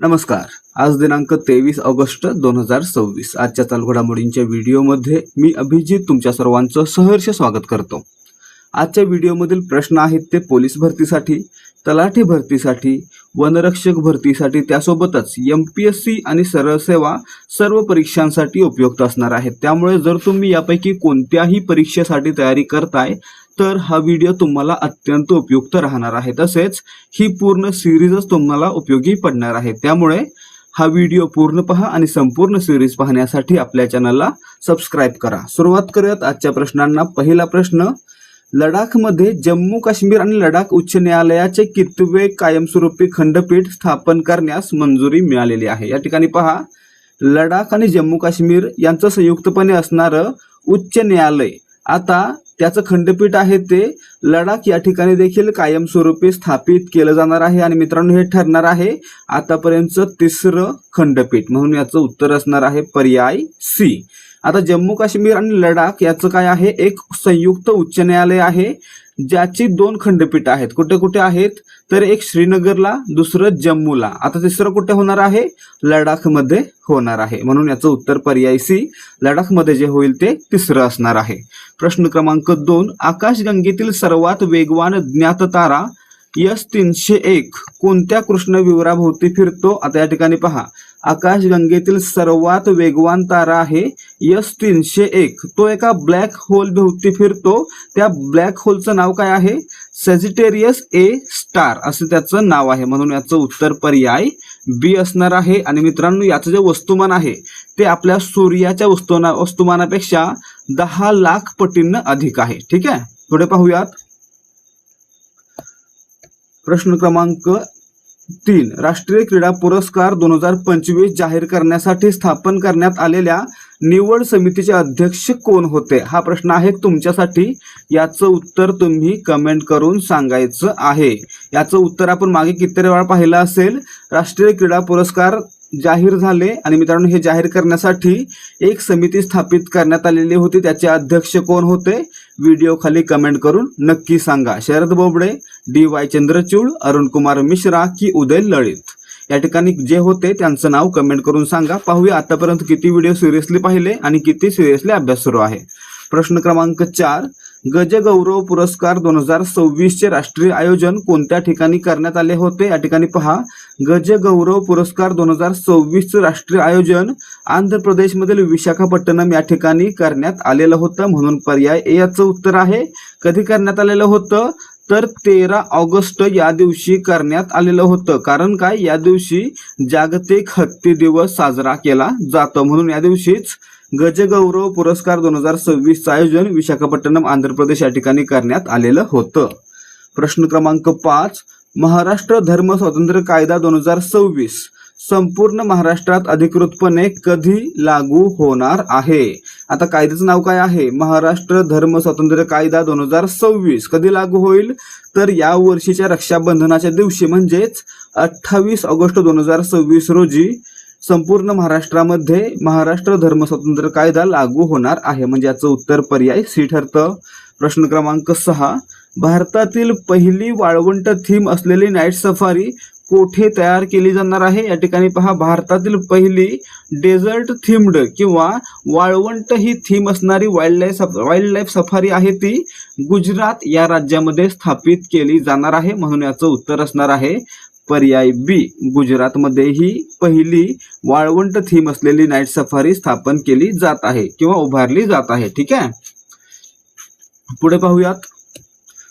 नमस्कार. आज दिनांक 23 ऑगस्ट 2026. आजच्या चालू घडामोडींच्या व्हिडिओमध्ये मी अभिजित तुमच्या सर्वांचं सहर्ष स्वागत करतो. आजच्या व्हिडिओमधील प्रश्न आहेत ते पोलीस भरतीसाठी, तलाठी भरतीसाठी, वनरक्षक भरतीसाठी, त्यासोबतच MPSC आणि सरळ सेवा सर्व परीक्षांसाठी उपयुक्त असणार आहेत. त्यामुळे जर तुम्ही यापैकी कोणत्याही परीक्षेसाठी तयारी करताय तर हा व्हिडिओ तुम्हाला अत्यंत उपयुक्त राहणार आहे. तसेच ही पूर्ण सिरीजच तुम्हाला उपयोगी पडणार आहे. त्यामुळे हा व्हिडिओ पूर्ण पहा आणि संपूर्ण सिरीज पाहण्यासाठी आपल्या चॅनलला सबस्क्राईब करा. सुरुवात करूयात आजच्या प्रश्नांना. पहिला प्रश्न, लडाखमध्ये जम्मू काश्मीर आणि लडाख उच्च न्यायालयाचे कितवे कायमस्वरूपी खंडपीठ स्थापन करण्यास मंजुरी मिळालेली आहे? या ठिकाणी पहा, लडाख आणि जम्मू काश्मीर यांचं संयुक्तपणे असणारं उच्च न्यायालय आता त्याचं खंडपीठ आहे ते लडाख या ठिकाणी देखील कायमस्वरूपी स्थापित केलं जाणार आहे. आणि मित्रांनो, हे ठरणार आहे आतापर्यंतचं तिसरं खंडपीठ, म्हणून याचं उत्तर असणार आहे पर्याय सी. आता जम्मू काश्मीर आणि लडाख याचं काय आहे? एक संयुक्त उच्च न्यायालय आहे ज्याची दोन खंडपीठ आहेत. कुठे कुठे आहेत? तर एक श्रीनगरला, दुसरं जम्मूला. आता तिसरं कुठे होणार आहे? लडाखमध्ये होणार आहे. म्हणून याचं उत्तर पर्याय सी, लडाखमध्ये जे होईल ते तिसरं असणार आहे. प्रश्न क्रमांक 2, आकाशगंगेतील सर्वात वेगवान ज्ञात तारा S-301 कोणत्या कृष्णविवराभोवती फिरतो? आता या ठिकाणी पहा, आकाशगंगेतील सर्वात वेगवान तारा आहे S-301. तो एका ब्लॅक होल भोवती फिरतो. त्या ब्लॅक होलचं नाव काय आहे? सॅजिटेरियस A स्टार असं त्याचं नाव आहे. म्हणून याचं उत्तर पर्याय बी असणार आहे. आणि मित्रांनो, याचं जे वस्तुमान आहे ते आपल्या सूर्याच्या वस्तुमानापेक्षा 10 लाख पटींना अधिक आहे. ठीक आहे, पुढे पाहूयात. प्रश्न क्रमांक 3, राष्ट्रीय क्रीडा पुरस्कार 2025 जाहीर करण्यासाठी स्थापन करण्यात आलेल्या निवड समितीचे अध्यक्ष कोण होते? हा प्रश्न आहे तुमच्यासाठी. याचं उत्तर तुम्ही कमेंट करून सांगायचं आहे. याचं उत्तर आपण मागे किती वेळा पाहिलं असेल. राष्ट्रीय क्रीडा पुरस्कार जाहीर झाले आणि मित्रांनो, हे जाहीर करण्यासाठी एक समिती स्थापित करण्यात आलेली होती. त्याचे अध्यक्ष कोण होते? व्हिडिओ खाली कमेंट करून नक्की सांगा. शरद बोबडे, DY चंद्रचूड, अरुण कुमार मिश्रा की उदय लळित? या ठिकाणी जे होते त्यांचं नाव कमेंट करून सांगा. पाहूया आतापर्यंत किती व्हिडिओ सिरियसली पाहिले आणि किती सिरियसली अभ्यास सुरू आहे. प्रश्न क्रमांक 4, गजगौरव पुरस्कार 2026 चे राष्ट्रीय आयोजन कोणत्या ठिकाणी करण्यात आले होते? या ठिकाणी पहा, गजगौरव पुरस्कार 2026 चे राष्ट्रीय आयोजन आंध्र प्रदेशमधील विशाखापट्टणम या ठिकाणी करण्यात आलेलं होतं. म्हणून पर्याय ए याचं उत्तर आहे. कधी करण्यात आलेलं होतं? तर 13 ऑगस्ट या दिवशी करण्यात आलेलं होतं. कारण काय? या दिवशी जागतिक हत्ती दिवस साजरा केला जातो. म्हणून या दिवशीच गजगौरव पुरस्कार 2026 चं आयोजन विशाखापट्टणम आंध्र प्रदेश या ठिकाणी करण्यात आलेलं होतं. प्रश्न क्रमांक 5, महाराष्ट्र धर्म स्वातंत्र्य कायदा 2026 संपूर्ण महाराष्ट्रात अधिकृतपणे कधी लागू होणार आहे? आता कायद्याचं नाव काय आहे? महाराष्ट्र धर्म स्वातंत्र्य कायदा 2026 कधी लागू होईल? तर या वर्षीच्या रक्षाबंधनाच्या दिवशी म्हणजेच 28 ऑगस्ट 2026 रोजी संपूर्ण महाराष्ट्रामध्ये महाराष्ट्र धर्म स्वातंत्र्य कायदा लागू होणार आहे. म्हणजे याचं उत्तर पर्याय सी ठरतं. प्रश्न क्रमांक 6, भारतातील पहिली वाळवंट थीम असलेली नाईट सफारी कोठे तयार केली जाणार आहे? या ठिकाणी पहा, भारतातील पहिली डेझर्ट थीम्ड किंवा वाळवंट ही थीम असणारी वाईल्ड लाईफ सफारी आहे ती गुजरात या राज्यामध्ये स्थापित केली जाणार आहे. म्हणून याचं उत्तर असणार आहे पर्याय बी, गुजरातमध्ये ही पहिली वाळवंट थीम असलेली नाईट सफारी स्थापन केली जात आहे किंवा उभारली जात आहे. ठीक आहे, पुढे पाहूयात.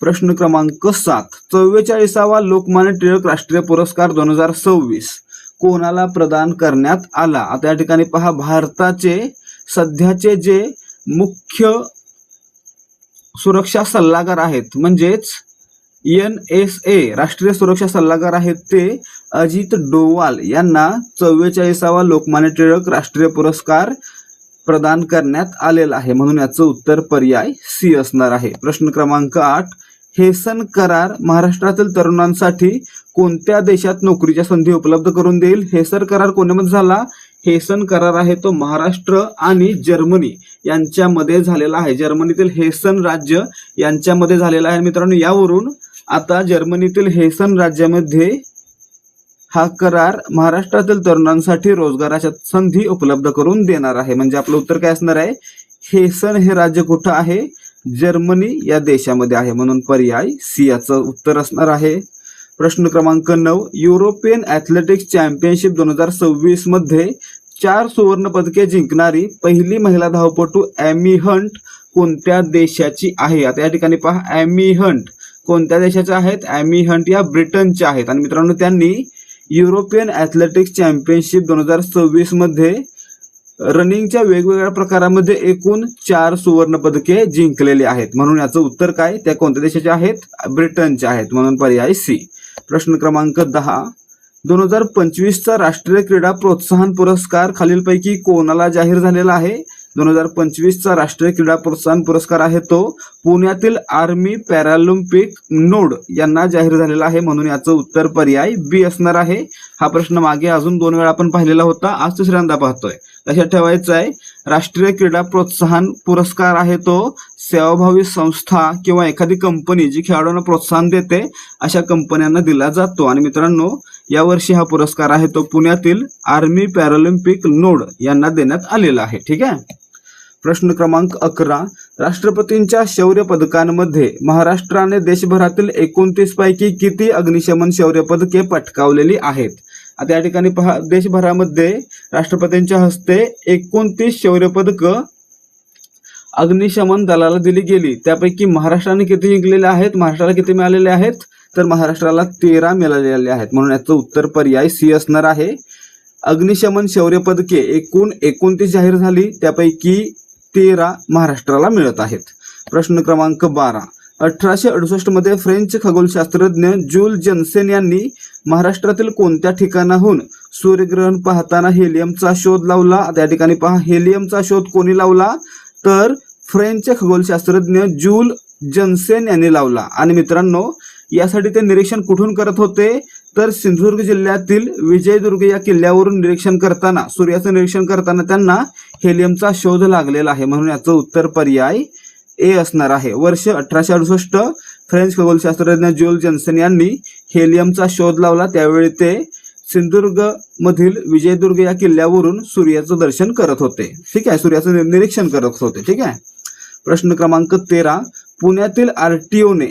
प्रश्न क्रमांक 7, 44वा लोकमान्य टिळक राष्ट्रीय पुरस्कार 2026 कोणाला प्रदान करण्यात आला? आता या ठिकाणी पहा, भारताचे सध्याचे जे मुख्य सुरक्षा सल्लागार आहेत म्हणजेच NSA राष्ट्रीय सुरक्षा सल्लागार आहेत ते अजित डोवाल यांना 44वा लोकमान्य टिळक राष्ट्रीय पुरस्कार प्रदान करण्यात आलेला आहे. म्हणून याचं उत्तर पर्याय सी असणार आहे. प्रश्न क्रमांक 8, हेसन करार महाराष्ट्रातील तरुणांसाठी कोणत्या देशात नोकरीच्या संधी उपलब्ध करून देईल? हेसन करार कोणामध्ये झाला? हेसन करार आहे तो महाराष्ट्र आणि जर्मनी यांच्यामध्ये झालेला आहे. जर्मनीतील हेसन राज्य यांच्यामध्ये झालेला आहे. मित्रांनो, यावरून आता जर्मनीतील हेसन राज्यामध्ये हा करार महाराष्ट्रातील तरुणांसाठी रोजगाराच्या संधी उपलब्ध करून देणार आहे. म्हणजे आपलं उत्तर काय असणार आहे? हेसन हे राज्य कुठं आहे? जर्मनी या देशामध्ये आहे, म्हणून पर्याय सी याचं उत्तर असणार आहे. प्रश्न क्रमांक 9, युरोपियन ॲथलेटिक्स चॅम्पियनशिप 2026 मध्ये 4 सुवर्ण पदके जिंकणारी पहिली महिला धावपटू ॲमी हंट कोणत्या देशाची आहे? आता या ठिकाणी पहा, ॲमी हंट कोणत्या देशाच्या आहेत? ॲमी हंट या ब्रिटनच्या आहेत. आणि मित्रांनो, त्यांनी युरोपियन ॲथलेटिक्स चॅम्पियनशिप 2026 मध्ये रनिंगच्या वेगवेगळ्या प्रकारामध्ये एकूण 4 सुवर्ण पदके जिंकलेली आहेत. म्हणून याचं उत्तर काय? त्या कोणत्या देशाच्या आहेत? ब्रिटनच्या आहेत, म्हणून पर्याय सी. प्रश्न क्रमांक 10, 2025चा राष्ट्रीय क्रीडा प्रोत्साहन पुरस्कार खालीलपैकी कोणाला जाहीर झालेला आहे? 2025चा राष्ट्रीय क्रीडा प्रोत्साहन पुरस्कार आहे तो पुण्यातील आर्मी पॅरालिम्पिक नोड यांना जाहीर झालेला आहे, म्हणून याचं उत्तर पर्याय बी असणार आहे. हा प्रश्न मागे अजून 2 वेळा आपण पाहिलेला होता, आज तिसऱ्यांदा पाहतोय. लक्षात ठेवायचं आहे, राष्ट्रीय क्रीडा प्रोत्साहन पुरस्कार आहे तो सेवाभावी संस्था किंवा एखादी कंपनी जी खेळाडूंना प्रोत्साहन देते अशा कंपन्यांना दिला जातो. आणि मित्रांनो, यावर्षी हा पुरस्कार आहे तो पुण्यातील आर्मी पॅरालिम्पिक नोड यांना देण्यात आलेला आहे. ठीक आहे. प्रश्न क्रमांक 11, राष्ट्रपतींच्या शौर्य पदकांमध्ये महाराष्ट्राने देशभरातील 29 पैकी किती अग्निशमन शौर्य पदके पटकावलेली आहेत? आता या ठिकाणी पहा, देशभरामध्ये राष्ट्रपतींच्या हस्ते 29 शौर्य पदक अग्निशमन दलाला दिली गेली. त्यापैकी महाराष्ट्राने किती जिंकलेले आहेत? महाराष्ट्राला किती मिळालेले आहेत? तर महाराष्ट्राला 13 मिळालेले आहेत, म्हणून याचं उत्तर पर्याय सी असणार आहे. अग्निशमन शौर्य पदके एकूण 29 जाहीर झाली, त्यापैकी 13 महाराष्ट्राला मिळत आहेत. प्रश्न क्रमांक 12, 1868 मध्ये फ्रेंच खगोलशास्त्रज्ञ जूल जन्सेन यांनी महाराष्ट्रातील कोणत्या ठिकाणाहून सूर्यग्रहण पाहताना हेलियमचा शोध लावला? त्या ठिकाणी पहा, हेलियमचा शोध कोणी लावला? तर फ्रेंच खगोलशास्त्रज्ञ जूल जन्सेन यांनी लावला. आणि मित्रांनो, यासाठी ते निरीक्षण कुठून करत होते? तर सिंधुदुर्ग जिल्ह्यातील विजयदुर्ग या किल्ल्यावरून निरीक्षण करताना, सूर्याचं निरीक्षण करताना त्यांना हेलियमचा शोध लागलेला आहे, म्हणून याचं उत्तर पर्याय ए असणार आहे. वर्ष 1868 फ्रेंच खगोलशास्त्रज्ञ जूल जन्सेन यांनी हेलियमचा शोध लावला. त्यावेळी ते सिंधुदुर्ग मधील विजयदुर्ग या किल्ल्यावरून सूर्याचं दर्शन करत होते. ठीक आहे, सूर्याचं निरीक्षण करत होते. ठीक आहे. प्रश्न क्रमांक 13, पुण्यातील आरटीओने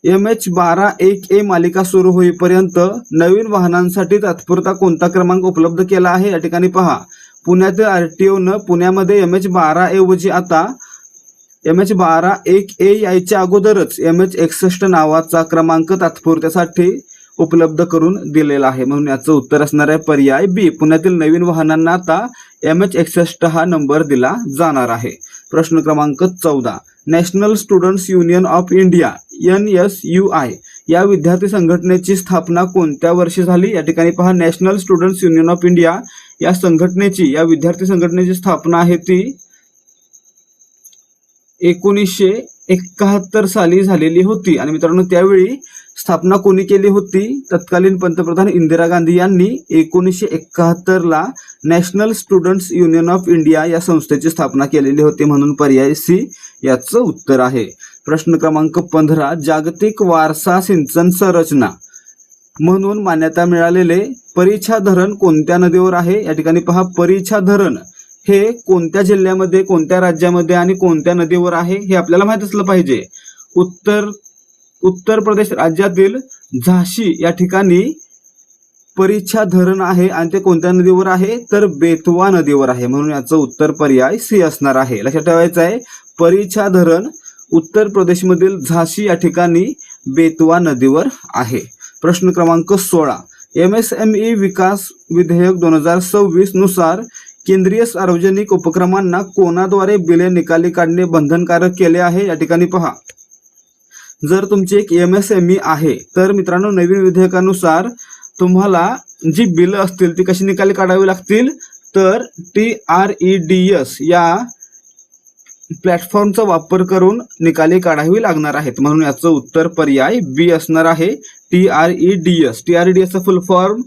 MH12-1A मालिका सुरू होईपर्यंत नवीन वाहनांसाठी तात्पुरता कोणता क्रमांक उपलब्ध केला आहे? या ठिकाणी पहा, पुण्यातील आरटीओनं पुण्यामध्ये MH12 ऐवजी आता MH12-1A यायच्या अगोदरच MH61 नावाचा क्रमांक तात्पुरत्यासाठी उपलब्ध करून दिलेला आहे, म्हणून याचं उत्तर असणार आहे पर्याय बी. पुण्यातील नवीन वाहनांना आता MH61 हा नंबर दिला जाणार आहे. प्रश्न क्रमांक 14, national students union of India NSUI या विद्यार्थी संघटनेची स्थापना कोणत्या वर्षी झाली? या ठिकाणी पहा, national students union of India या विद्यार्थी संघटनेची स्थापना आहे ती 1971 साली झालेली होती. आणि मित्रांनो, त्यावेळी स्थापना कोणी केली होती? तत्कालीन पंतप्रधान इंदिरा गांधी यांनी 1971 ला national students union of India या संस्थेची स्थापना केलेली होती, म्हणून पर्याय सी याचं उत्तर आहे. प्रश्न क्रमांक 15, जागतिक वारसा सिंचन संरचना म्हणून मान्यता मिळालेले परीछा धरण कोणत्या नदीवर आहे? या ठिकाणी पहा, परीछा धरण हे कोणत्या जिल्ह्यामध्ये, कोणत्या राज्यामध्ये आणि कोणत्या नदीवर आहे हे आपल्याला माहित असलं पाहिजे. उत्तर प्रदेश राज्यातील झाशी या ठिकाणी परीछा धरण आहे आणि ते कोणत्या नदीवर आहे? तर बेतवा नदीवर आहे, म्हणून याचं उत्तर पर्याय सी असणार आहे. लक्षात ठेवायचं आहे, परीछा धरण उत्तर प्रदेशमधील झाशी या ठिकाणी बेतवा नदीवर आहे. प्रश्न क्रमांक 16, MSME विकास विधेयक 2026 नुसार केंद्रीय सार्वजनिक उपक्रमांना कोणाद्वारे बिले निकाली काढणे बंधनकारक केले आहे? या ठिकाणी पहा, जर तुमची एक MSME आहे तर मित्रांनो, नवीन विधेयकानुसार तुम्हाला जी बिलं असतील ती कशी निकाली काढावी लागतील? तर TREDS या प्लॅटफॉर्मचा वापर करून निकाली काढावी लागणार आहेत, म्हणून याचं उत्तर पर्याय बी असणार आहे. TREDS चा full form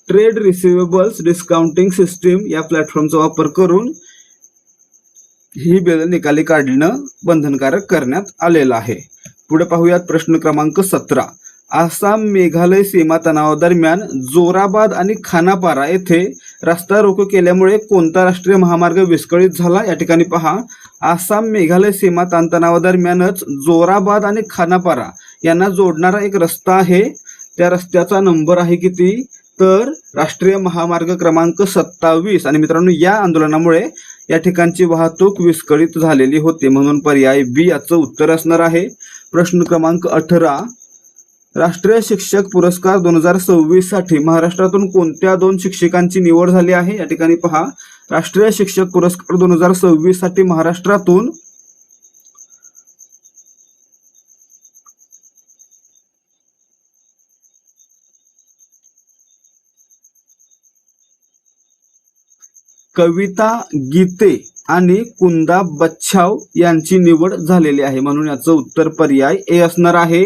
trade receivables discounting system या प्लॅटफॉर्मचा वापर करून ही बिल निकाली काढणं बंधनकारक करण्यात आलेलं आहे. पुढे पाहूयात प्रश्न क्रमांक 17, आसाम मेघालय सीमा तणावादरम्यान जोराबाद आणि खानापारा येथे रस्ता रोको केल्यामुळे कोणता राष्ट्रीय महामार्ग विस्कळीत झाला? या ठिकाणी पहा, आसाम मेघालय सीमा तणावादरम्यानच जोराबाद आणि खानापारा यांना जोडणारा एक रस्ता आहे. त्या रस्त्याचा नंबर आहे किती? तर राष्ट्रीय महामार्ग क्रमांक 27. आणि मित्रांनो, या आंदोलनामुळे या ठिकाणची वाहतूक विस्कळीत झालेली होती, म्हणून पर्याय बी याचं उत्तर असणार आहे. प्रश्न क्रमांक 18, राष्ट्रीय शिक्षक पुरस्कार 2026 साठी महाराष्ट्रातून कोणत्या 2 शिक्षकांची निवड झाली आहे? या ठिकाणी पहा, राष्ट्रीय शिक्षक पुरस्कार 2026 साठी महाराष्ट्रातून कविता गीते आणि कुंदा बच्छाव यांची निवड झालेली आहे, म्हणून याचं उत्तर पर्याय ए असणार आहे.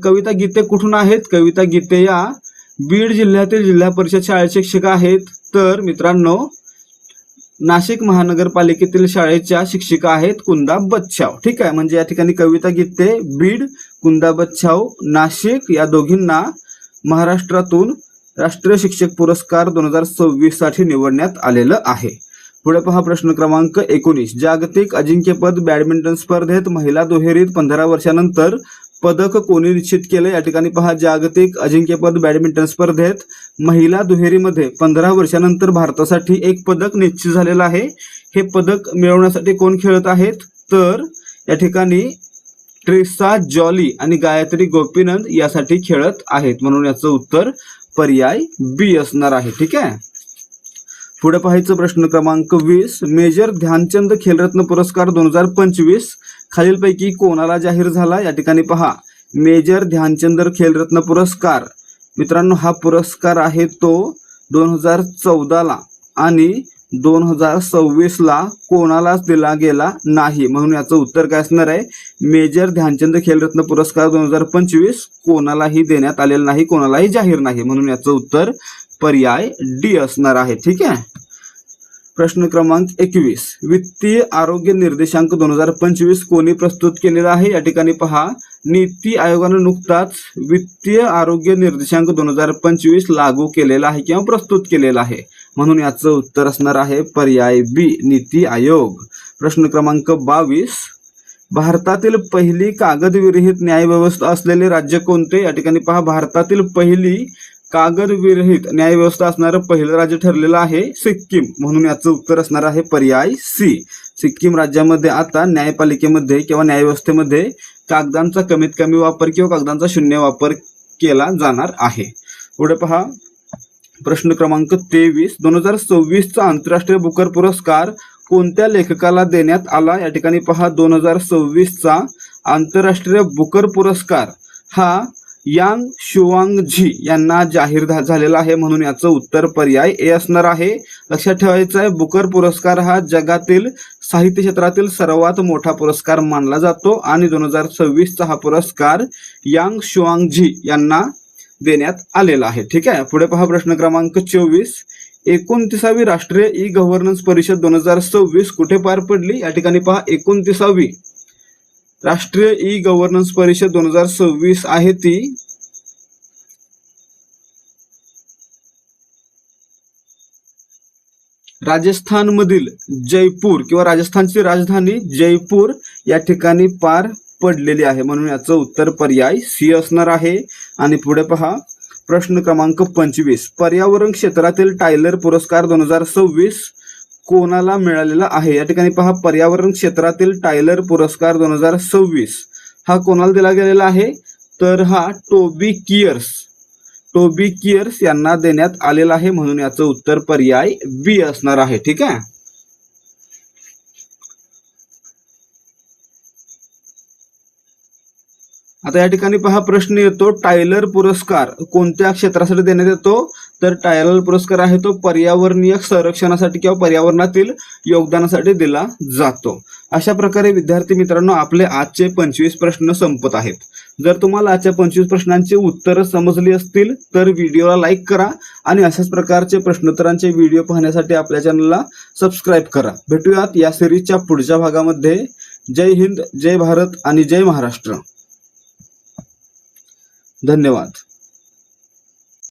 कविता गीते कुठून आहेत? कविता गीते या बीड जिल्ह्यातील जिल्हा परिषद शाळेचे शिक्षक आहेत. तर मित्रांनो, नाशिक महानगरपालिकेतील शाळेच्या शिक्षिका आहेत कुंदा बच्छाव. ठीक आहे, म्हणजे या ठिकाणी कविता गीते बीड, कुंदा बच्छाव नाशिक या दोघींना महाराष्ट्रातून राष्ट्रीय शिक्षक पुरस्कार 2026 साठी निवडण्यात आलेलं आहे. पुढे पहा प्रश्न क्रमांक 19, जागतिक अजिंक्यपद बॅडमिंटन स्पर्धेत महिला दुहेरीत 15 वर्षानंतर पदक कोणी निश्चित केले? या ठिकाणी पहा, जागतिक अजिंक्यपद बॅडमिंटन स्पर्धेत महिला दुहेरीमध्ये 15 वर्षानंतर भारतासाठी एक पदक निश्चित झालेलं आहे. हे पदक मिळवण्यासाठी कोण खेळत आहेत? तर या ठिकाणी ट्रिसा जॉली आणि गायत्री गोपीनंद यासाठी खेळत आहेत, म्हणून याचं उत्तर पर्याय बी असणार आहे. ठीक आहे, पुढे पाहायचं प्रश्न क्रमांक 20, मेजर ध्यानचंद खेलरत्न पुरस्कार 2025 खालीलपैकी कोणाला जाहीर झाला? या ठिकाणी पहा, मेजर ध्यानचंद खेलरत्न पुरस्कार मित्रांनो, हा पुरस्कार आहे तो 2014 आणि 2026 कोणालाच दिला गेला नाही, म्हणून याचं उत्तर काय असणार आहे? मेजर ध्यानचंद खेलरत्न पुरस्कार 2025 कोणालाही देण्यात आलेला नाही, कोणालाही जाहीर नाही, म्हणून याचं उत्तर पर्याय डी असणार आहे. ठीक आहे, प्रश्न क्रमांक 21, वित्तीय आरोग्य निर्देशांक 2025 कोणी प्रस्तुत केलेला आहे? या ठिकाणी पहा, नीती आयोगाने नुकताच वित्तीय आरोग्य निर्देशांक 2025 लागू केलेला आहे किंवा प्रस्तुत केलेला आहे, म्हणून याचं उत्तर असणार आहे पर्याय बी, नीती आयोग. प्रश्न क्रमांक 22, भारतातील पहिली कागदविरहित न्यायव्यवस्था असलेले राज्य कोणते? या ठिकाणी पहा, भारतातील पहिली कागदविरहित न्यायव्यवस्था असणारं पहिलं राज्य ठरलेलं आहे सिक्कीम, म्हणून याचं उत्तर असणार आहे पर्याय सी. सिक्कीम राज्यामध्ये आता न्यायपालिकेमध्ये किंवा न्यायव्यवस्थेमध्ये कागदांचा कमीत कमी वापर किंवा कागदांचा शून्य वापर केला जाणार आहे. पुढे पहा प्रश्न क्रमांक 23, 2026 आंतरराष्ट्रीय बुकर पुरस्कार कोणत्या लेखकाला देण्यात आला? या ठिकाणी पहा, 2026 आंतरराष्ट्रीय बुकर पुरस्कार हा यांग शुआंगझी यांना जाहीर झालेला आहे, म्हणून याचं उत्तर पर्याय ए असणार आहे. लक्षात ठेवायचं आहे, बुकर पुरस्कार हा जगातील साहित्य क्षेत्रातील सर्वात मोठा पुरस्कार मानला जातो आणि 2026 हा पुरस्कार यांग शुआंगझी यांना देण्यात आलेला आहे. ठीक आहे, पुढे पहा प्रश्न क्रमांक 24, 29वी राष्ट्रीय ई गव्हर्नन्स परिषद 2026 कुठे पार पडली? या ठिकाणी पहा, 29वी राष्ट्रीय ई गव्हर्नन्स परिषद 2026 आहे ती राजस्थानमधील जयपूर किंवा राजस्थानची राजधानी जयपूर या ठिकाणी पार पडलेली आहे, म्हणून याचं उत्तर पर्याय सी असणार आहे. आणि पुढे पहा प्रश्न क्रमांक 25, पर्यावरण क्षेत्रातील टायलर पुरस्कार 2026 कोणाला मिळालेला आहे? या ठिकाणी पहा, पर्यावरण क्षेत्रातील टायलर पुरस्कार 2026 हा कोणाला दिला गेलेला आहे? तर हा टोबी कियर्स यांना देण्यात आलेला आहे, म्हणून याचं उत्तर पर्याय बी असणार आहे. ठीक आहे, आता या ठिकाणी पहा प्रश्न येतो, टायलर पुरस्कार कोणत्या क्षेत्रासाठी देण्यात येतो? तर टायलर पुरस्कार आहे तो पर्यावरणीय संरक्षणासाठी किंवा पर्यावरणातील योगदानासाठी दिला जातो. अशा प्रकारे विद्यार्थी मित्रांनो, आपले आजचे 25 प्रश्न संपत आहेत. जर तुम्हाला आजच्या 25 प्रश्नांची उत्तरं समजली असतील तर व्हिडिओला लाईक करा आणि अशाच प्रकारचे प्रश्नोत्तरांचे व्हिडिओ पाहण्यासाठी आपल्या चॅनलला सबस्क्राईब करा. भेटूयात या सिरीजच्या पुढच्या भागामध्ये. जय हिंद, जय भारत आणि जय महाराष्ट्र. धन्यवाद.